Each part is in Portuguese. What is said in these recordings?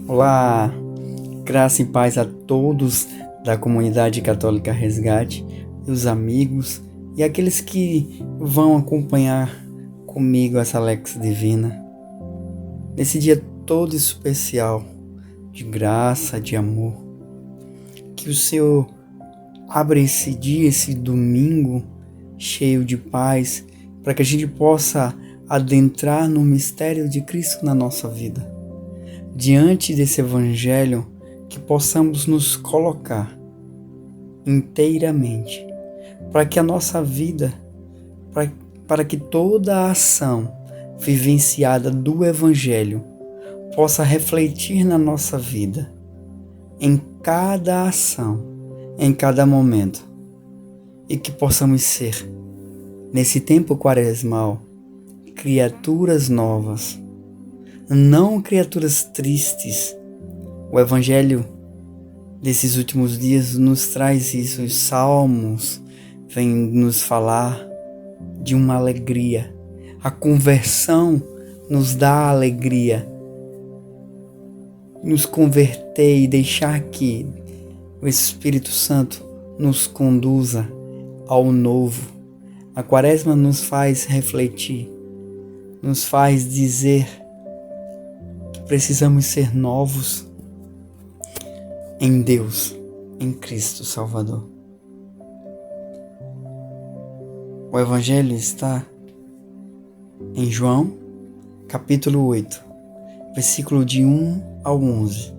Olá, graça e paz a todos da comunidade católica Resgate, os amigos e aqueles que vão acompanhar comigo essa Lex Divina. Nesse dia todo especial de graça, de amor, que o Senhor abra esse dia, esse domingo cheio de paz, para que a gente possa adentrar no mistério de Cristo na nossa vida. Diante desse Evangelho, que possamos nos colocar inteiramente, para que a nossa vida, para que toda a ação vivenciada do Evangelho possa refletir na nossa vida, em cada ação, em cada momento, e que possamos ser, nesse tempo quaresmal, criaturas novas, não criaturas tristes. O Evangelho desses últimos dias nos traz isso. Os Salmos vêm nos falar de uma alegria. A conversão nos dá alegria. Nos converter e deixar que o Espírito Santo nos conduza ao novo. A Quaresma nos faz refletir, nos faz dizer precisamos ser novos em Deus, em Cristo Salvador. O Evangelho está em João, capítulo 8, versículo de 1 ao 11.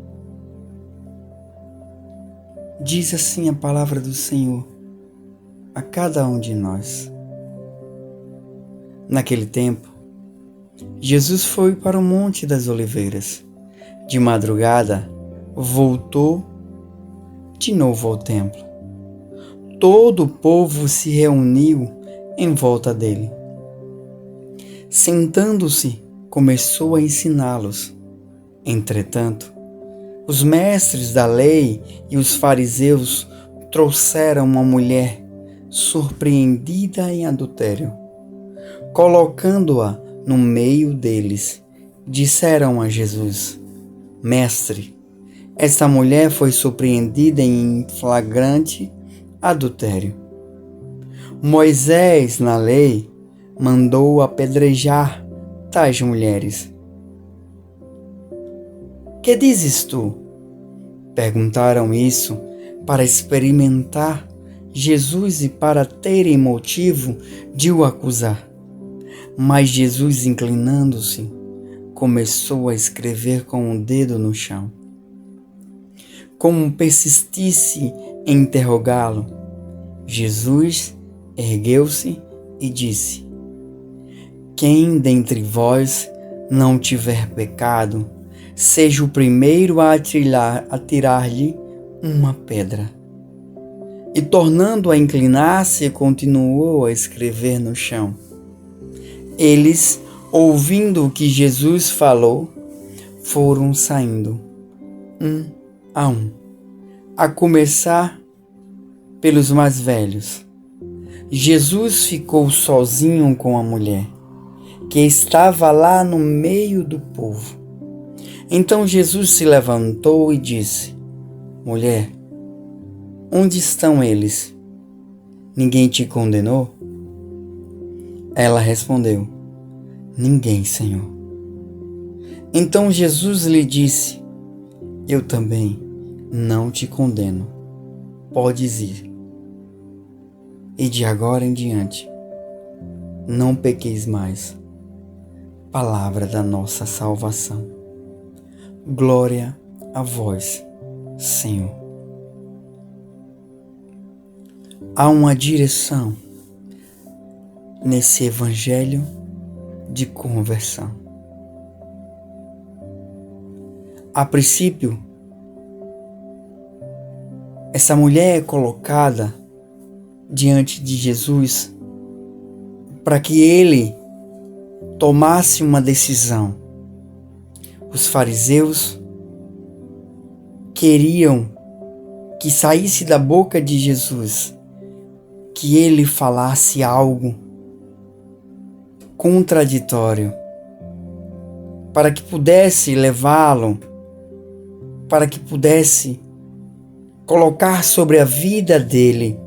Diz assim a palavra do Senhor a cada um de nós. Naquele tempo, Jesus foi para o Monte das Oliveiras. De madrugada, voltou de novo ao templo. Todo o povo se reuniu em volta dele. Sentando-se, começou a ensiná-los. Entretanto, os mestres da lei e os fariseus trouxeram uma mulher surpreendida em adultério. Colocando-a no meio deles, disseram a Jesus: Mestre, esta mulher foi surpreendida em flagrante adultério. Moisés, na lei, mandou apedrejar tais mulheres. Que dizes tu? Perguntaram isso para experimentar Jesus e para terem motivo de o acusar. Mas Jesus, inclinando-se, começou a escrever com o dedo no chão. Como persistisse em interrogá-lo, Jesus ergueu-se e disse: Quem dentre vós não tiver pecado, seja o primeiro a atirar-lhe uma pedra. E tornando a inclinar-se, continuou a escrever no chão. Eles, ouvindo o que Jesus falou, foram saindo, um, a começar pelos mais velhos. Jesus ficou sozinho com a mulher, que estava lá no meio do povo. Então Jesus se levantou e disse: Mulher, onde estão eles? Ninguém te condenou? Ela respondeu: Ninguém, Senhor. Então Jesus lhe disse: Eu também não te condeno. Podes ir. E de agora em diante, não pequeis mais. Palavra da nossa salvação. Glória a vós, Senhor. Há uma direção nesse Evangelho de conversão. A princípio, essa mulher é colocada diante de Jesus para que ele tomasse uma decisão. Os fariseus queriam que saísse da boca de Jesus, que ele falasse algo contraditório, para que pudesse levá-lo para que pudesse colocar sobre a vida dele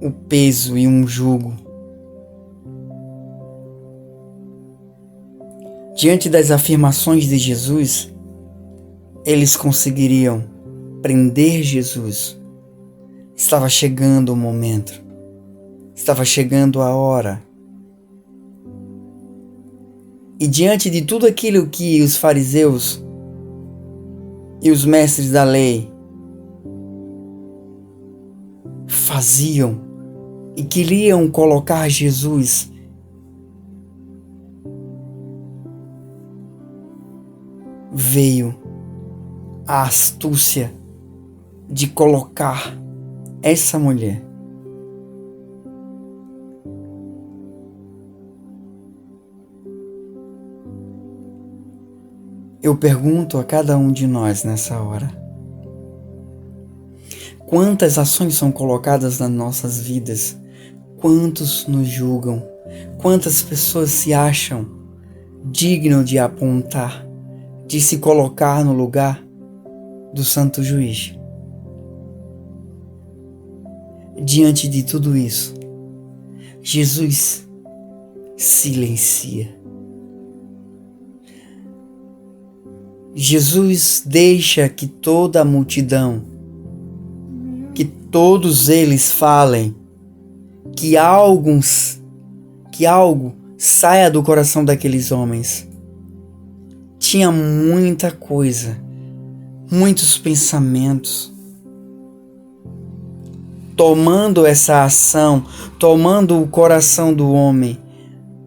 o peso e um jugo. Diante das afirmações de Jesus, eles conseguiriam prender Jesus. Estava chegando o momento, estava chegando a hora. E diante de tudo aquilo que os fariseus e os mestres da lei faziam e queriam colocar Jesus, veio a astúcia de colocar essa mulher. Eu pergunto a cada um de nós nessa hora: quantas ações são colocadas nas nossas vidas? Quantos nos julgam? Quantas pessoas se acham dignas de apontar, de se colocar no lugar do santo juiz? Diante de tudo isso, Jesus silencia. Jesus deixa que toda a multidão, que todos eles falem, que algo saia do coração daqueles homens. Tinha muita coisa, muitos pensamentos, tomando essa ação, tomando o coração do homem,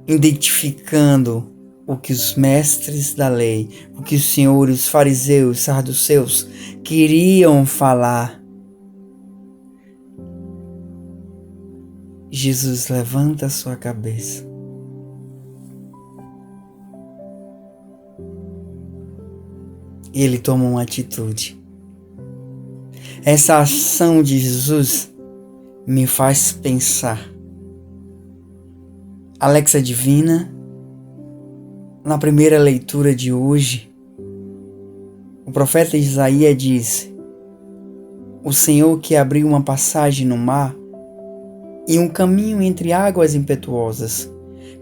identificando o que os mestres da lei, o que os senhores, os fariseus, os saduceus queriam falar. Jesus levanta a sua cabeça. E ele toma uma atitude. Essa ação de Jesus me faz pensar. Alexa Divina, na primeira leitura de hoje, o profeta Isaías diz: o Senhor que abriu uma passagem no mar e um caminho entre águas impetuosas,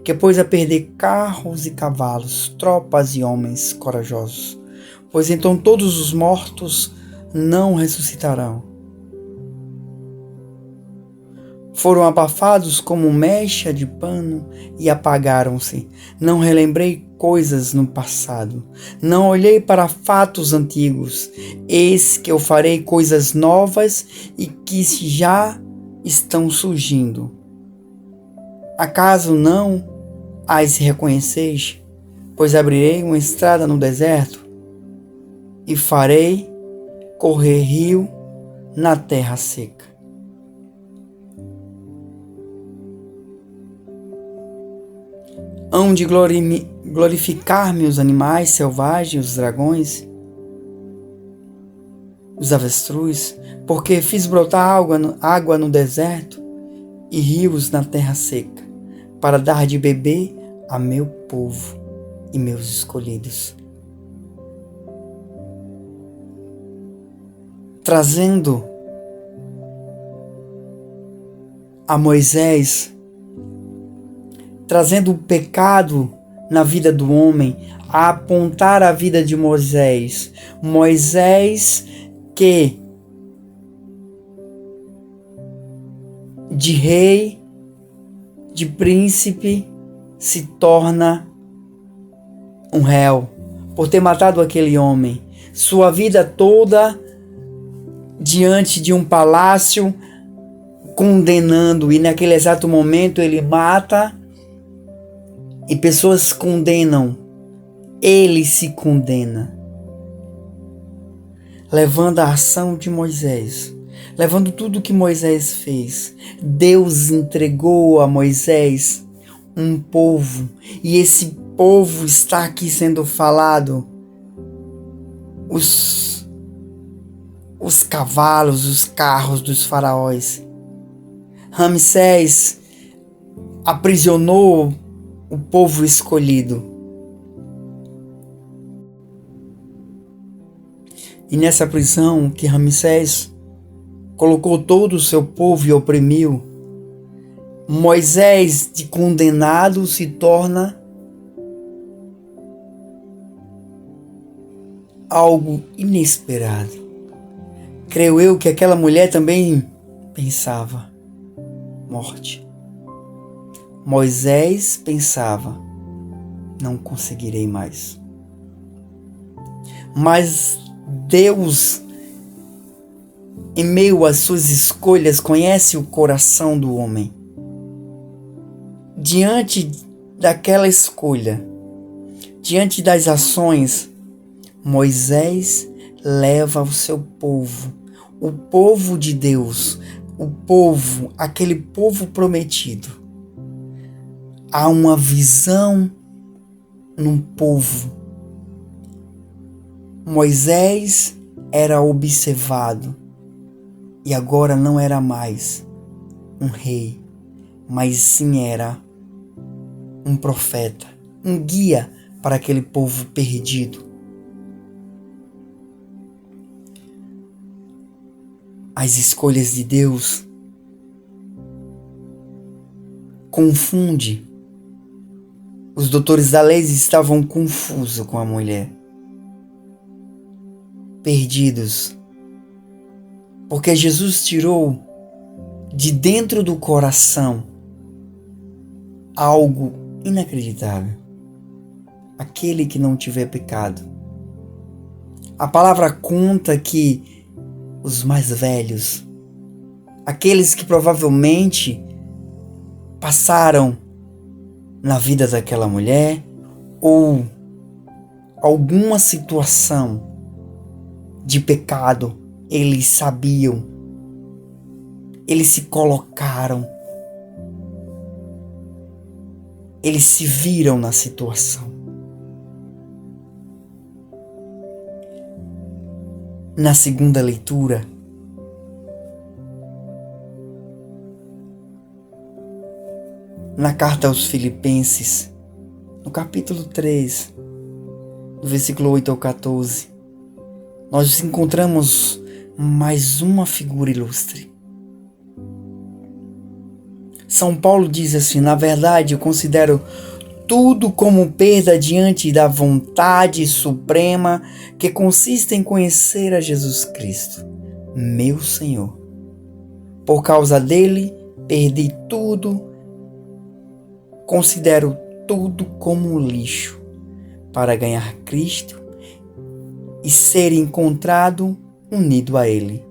que pôs a perder carros e cavalos, tropas e homens corajosos, pois então todos os mortos não ressuscitarão. Foram abafados como mecha de pano e apagaram-se. Não relembrei coisas no passado. Não olhei para fatos antigos. Eis que eu farei coisas novas e que já estão surgindo. Acaso não as reconheceis? Pois abrirei uma estrada no deserto e farei correr rio na terra seca. Hão de glorificar-me os animais selvagens, os dragões, os avestruz, porque fiz brotar água no deserto e rios na terra seca, para dar de beber a meu povo e meus escolhidos. Trazendo a Moisés, trazendo o pecado na vida do homem, a apontar a vida de Moisés. Moisés que de rei, de príncipe, se torna um réu por ter matado aquele homem. Sua vida toda diante de um palácio condenando, e naquele exato momento ele mata e pessoas condenam, ele se condena, levando a ação de Moisés, levando tudo que Moisés fez. Deus entregou a Moisés um povo, e esse povo está aqui sendo falado. Os cavalos, os carros dos faraós. Ramsés aprisionou o povo escolhido. E nessa prisão que Ramsés colocou todo o seu povo e oprimiu, Moisés, de condenado, se torna algo inesperado. Creio eu que aquela mulher também pensava morte. Moisés pensava, não conseguirei mais. Mas Deus, em meio às suas escolhas, conhece o coração do homem. Diante daquela escolha, diante das ações, Moisés leva o seu povo, o povo de Deus, o povo, aquele povo prometido, a uma visão num povo. Moisés era observado e agora não era mais um rei, mas sim era um profeta, um guia para aquele povo perdido. As escolhas de Deus confundem. Os doutores da lei estavam confusos com a mulher, perdidos, porque Jesus tirou de dentro do coração algo inacreditável. Aquele que não tiver pecado. A palavra conta que os mais velhos, aqueles que provavelmente passaram na vida daquela mulher ou alguma situação de pecado, eles sabiam, eles se colocaram, eles se viram na situação. Na segunda leitura, na carta aos Filipenses, no capítulo 3, do versículo 8 ao 14, nós encontramos mais uma figura ilustre. São Paulo diz assim: na verdade, eu considero tudo como perda diante da vontade suprema que consiste em conhecer a Jesus Cristo, meu Senhor. Por causa dele, perdi tudo, considero tudo como lixo, para ganhar Cristo e ser encontrado unido a ele,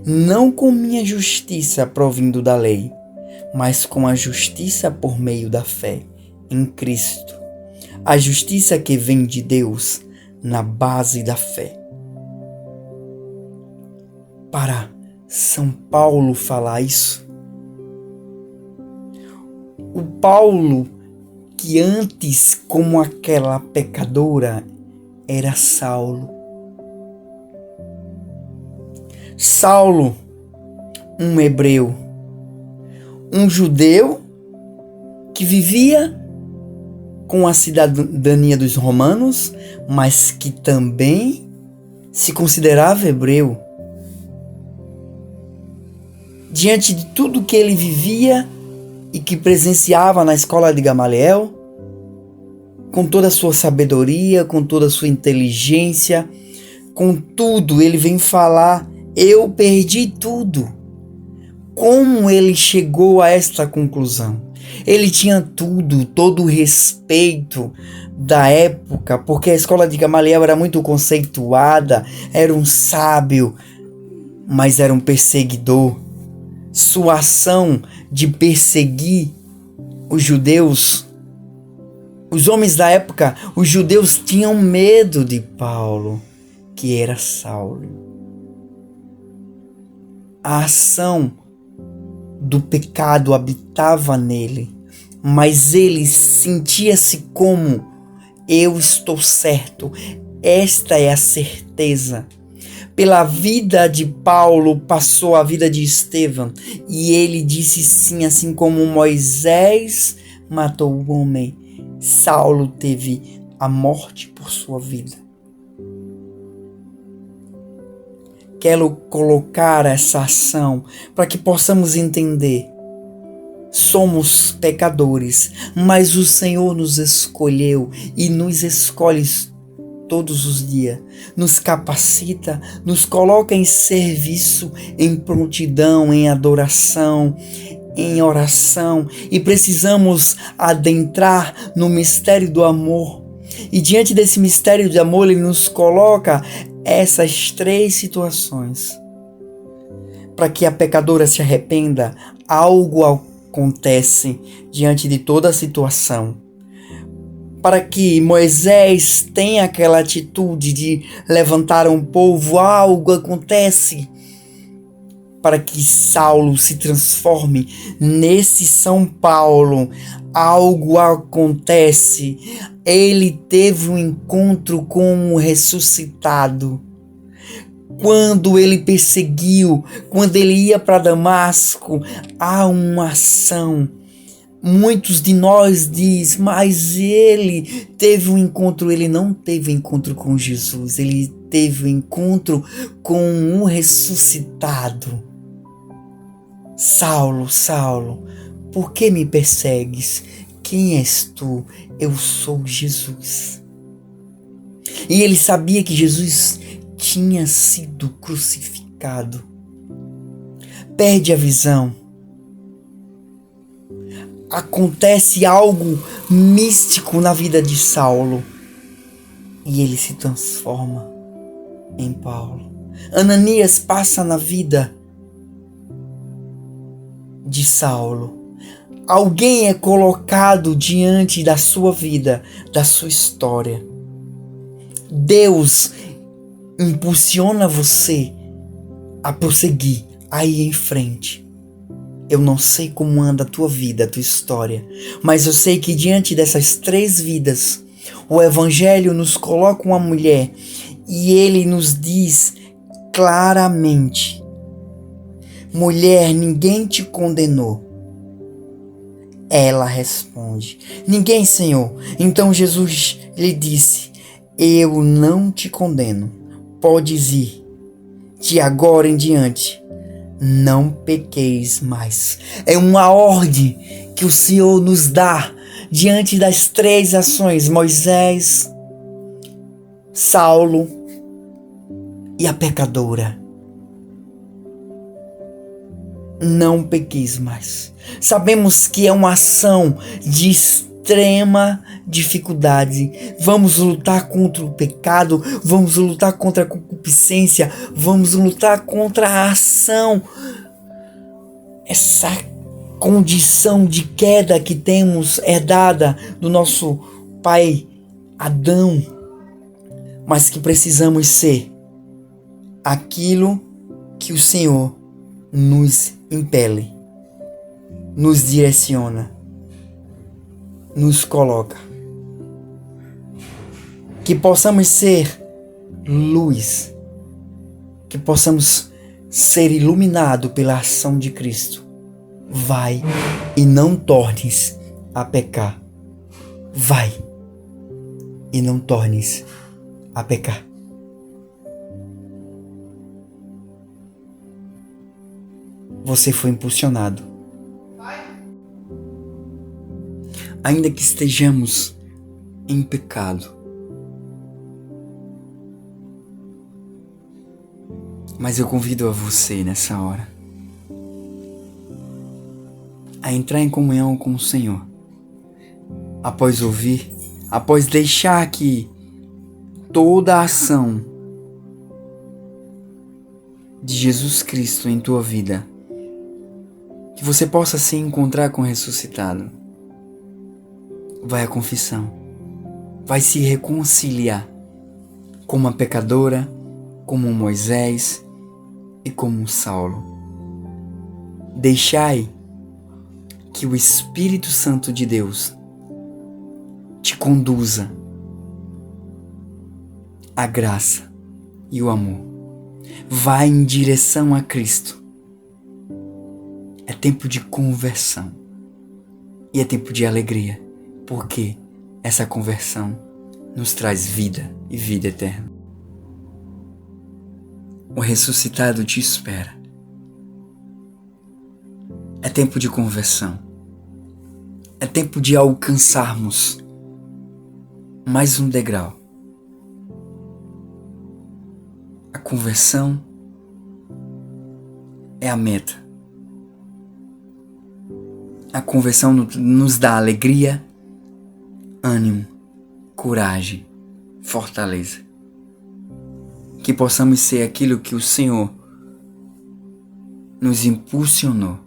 não com minha justiça provindo da lei, mas com a justiça por meio da fé em Cristo, a justiça que vem de Deus na base da fé. Para São Paulo falar isso, o Paulo que antes, como aquela pecadora, era Saulo. Saulo, um hebreu, um judeu que vivia com a cidadania dos romanos, mas que também se considerava hebreu. Diante de tudo que ele vivia e que presenciava na escola de Gamaliel, com toda a sua sabedoria, com toda a sua inteligência, com tudo, ele vem falar: eu perdi tudo. Como ele chegou a esta conclusão? Ele tinha tudo, todo o respeito da época, porque a escola de Gamaliel era muito conceituada, era um sábio, mas era um perseguidor. Sua ação de perseguir os judeus, os homens da época, os judeus tinham medo de Paulo, que era Saulo. A ação do pecado habitava nele, mas ele sentia-se como: eu estou certo, esta é a certeza. Pela vida de Paulo passou a vida de Estevão, e ele disse sim, assim como Moisés matou o homem, Saulo teve a morte por sua vida. quero colocar essa ação para que possamos entender. Somos pecadores, mas o Senhor nos escolheu e nos escolhe todos os dias. Nos capacita, nos coloca em serviço, em prontidão, em adoração, em oração, e precisamos adentrar no mistério do amor. E diante desse mistério de amor, Ele nos coloca essas 3 situações. Para que a pecadora se arrependa, algo acontece diante de toda a situação. Para que Moisés tenha aquela atitude de levantar um povo, algo acontece. Para que Saulo se transforme nesse São Paulo, algo acontece. Ele teve um encontro com o ressuscitado. Quando ele perseguiu, quando ele ia para Damasco, há uma ação. Muitos de nós dizem, mas ele teve um encontro. Ele não teve encontro com Jesus, ele teve um encontro com o ressuscitado. Saulo, Saulo, por que me persegues? Quem és tu? Eu sou Jesus. E ele sabia que Jesus tinha sido crucificado. Perde a visão. Acontece algo místico na vida de Saulo e ele se transforma em Paulo. Ananias passa na vida de Saulo. Alguém é colocado diante da sua vida, da sua história. Deus impulsiona você a prosseguir, a ir em frente. Eu não sei como anda a tua vida, a tua história, mas eu sei que diante dessas 3 vidas, o Evangelho nos coloca uma mulher e ele nos diz claramente: mulher, ninguém te condenou. Ela responde: ninguém, Senhor. Então Jesus lhe disse: eu não te condeno. Podes ir. De agora em diante, não pequeis mais. É uma ordem que o Senhor nos dá diante das 3 ações: Moisés, Saulo e a pecadora. Não pequeis mais. Sabemos que é uma ação de extrema dificuldade. Vamos lutar contra o pecado, vamos lutar contra a concupiscência, vamos lutar contra a ação, essa condição de queda que temos herdada do nosso pai Adão, mas que precisamos ser aquilo que o Senhor nos impele, nos direciona, nos coloca. Que possamos ser luz, que possamos ser iluminados pela ação de Cristo. Vai e não tornes a pecar. Vai e não tornes a pecar. Você foi impulsionado. Ainda que estejamos em pecado, mas eu convido a você nessa hora a entrar em comunhão com o Senhor. Após ouvir, após deixar que toda a ação de Jesus Cristo em tua vida, que você possa se encontrar com o ressuscitado, vai à confissão, vai se reconciliar como uma pecadora, como um Moisés e como um Saulo. Deixai que o Espírito Santo de Deus te conduza a graça e o amor. Vai em direção a Cristo. É tempo de conversão e é tempo de alegria, porque essa conversão nos traz vida e vida eterna. O ressuscitado te espera. É tempo de conversão. É tempo de alcançarmos mais um degrau. A conversão é a meta. A conversão nos dá alegria, ânimo, coragem, fortaleza. Que possamos ser aquilo que o Senhor nos impulsionou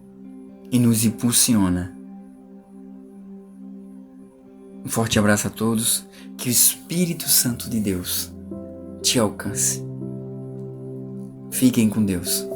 e nos impulsiona. Um forte abraço a todos. Que o Espírito Santo de Deus te alcance. Fiquem com Deus.